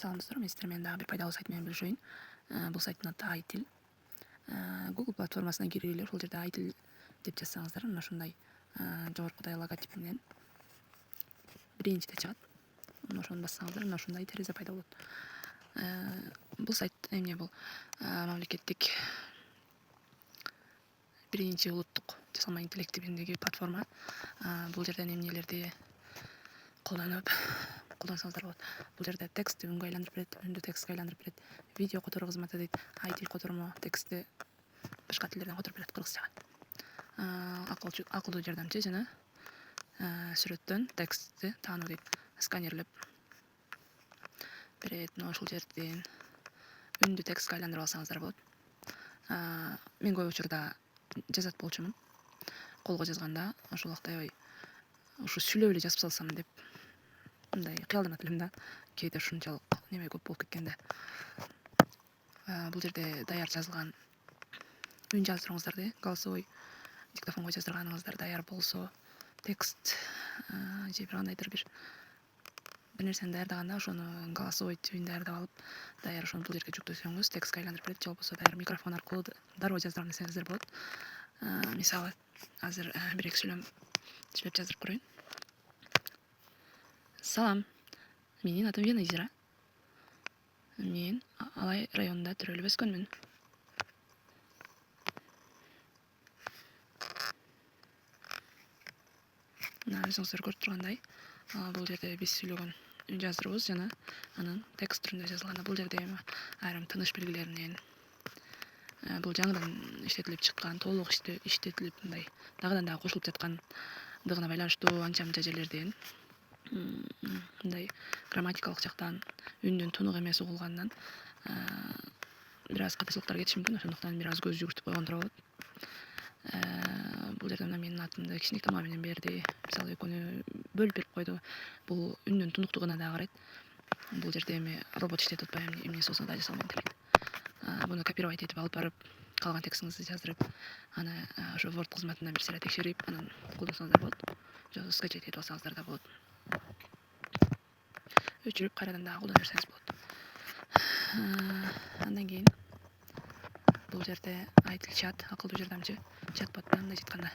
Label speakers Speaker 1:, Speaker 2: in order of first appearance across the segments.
Speaker 1: Салам достор, мен сіздермен дағы бір пайдалы сайтымен бөлішейін. Бұл сайттың аты iTil. Google платформасына киргиле, ошол жерде iTil деп жазсаңыздар, мына ушундай жогоркудай логотипинен биринчиде чыгат. Ошону бассаңыздар, мына ушундай терезе пайда болот. Бул сайт эмне бул? Мамлекеттик биринчи улуттук жасалма интеллект типиндеги платформа. Бул жерден эмнелерди колдонсоңуздар болот. Бул жерде текстти үнгө айландырып берет, үндү текстке айландырып берет, видео которуу кызматы дейт. iTil котормо текстти башка тилдерден которуп берет, кыргызчага. Акылдуу жардамчы жана сүрөттөн текстти таануу дейт. Сканерлеп берет. Ушул жерден үндү текстке айландырып алсаңыздар болот. Мен көп учурда жазат болчумун. Колго жазганда ошол убакта аябай ушу сүйлөп эле жазып салсам деп мындай кыялданат элем да. Кээде ушунчалык неме көп болуп кеткенде. Бул жерде даяр жазылган үн жаздырыңыздар, голосовой диктофонго жаздырганыңыздар даяр болсо, текст же кандайдыр бир нерсени даярдаганда ошону голосовой типин даярдап алып, даяр ошону бул жерге жүктөсөңүз, текстке айландырып берет, же болбосо даяр микрофон аркылуу дароо жаздырам десеңиздер болот. Мисалы, азыр бир эки сүйлөм сүйлөп жаздырып көрөйүн. Салам, менин атым Венезира. Мен Алай районунда төрөлүп өскөнмүн. Өзүңүздөр көрүп тургандай, бул жерде биз сүйлөгөн үн жаздырабыз жана анын текст түрүндө жазылган. Бул жерде айрым тыныш белгилеринен бул жаңыдан иштетилип чыккан, толук иштетилип мындай дагыдан дагы кошулуп жаткандыгына байланыштуу анча жерлерден мындай грамматикалык жактан үндүн тунук эмес угулганынан бир аз катачылыктар кетиши мүмкүн, ошондуктан бир аз көз жүгүртүп койгон тура болот. Бул жерде менин атымды кичине тама менен берди. Мисалы, экөөнү бөлүп берип койду. Бул үндүн тунуктугуна да карайт. Бул жерде эми робот иштетип атпайбы, эмнеси болсо да жасалма интеллект. Буну копировать этип алып барып, калган текстиңизди жаздырып, аны ошо Word кызматынан бир сыйра текшерип, анан колдонсоңуздар болот. Же скачать этип алсаңыздар да болот. Өчүрүп кайрадан дагы колдоно берсеңиз болот. Андан кийин бул жерде iTil чат, акылдуу жардамчы чат-боттан мындай жатканда.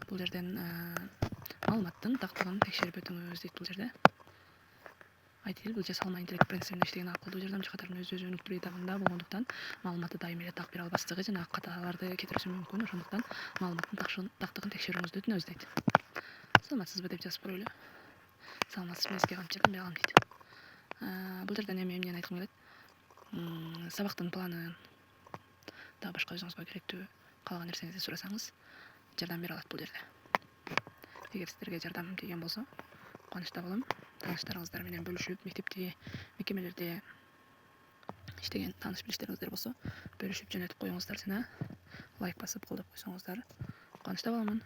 Speaker 1: Бул жерден маалыматтын тактыгын текшерип өтүңүз дейт бул жерде. iTil бул жасалма интеллект принцибинде иштеген акылдуу жардамчы катары өз өнүктүрүү этабында болгондуктан маалыматты дайым эле так бере албастыгы жана каталарды кетириши мүмкүн. Ошондуктан маалыматтын тактыгын текшерүүңүздү өтүнөбүз дейт. Саламатсызбы деп жазып көрөлү. Саламатсызбы, эске калып жатам дейт. Бул жерден эмнени айткым келет? Сабактын планын да башка өзүңүзгө керектүү калган нерсеңизди сурасаңыз, жардам бере алат бул жерде. Эгер сиздерге жардам тийген болсо, кубанычта болом. Тааныштарыңыздар менен бөлүшүп, мектепте, мекемелерде иштеген тааныш билиштериңиздер болсо, бөлүшүп жөнөтүп коюңуздар жана лайк басып колдоп койсоңуздар, кубанычта боломун.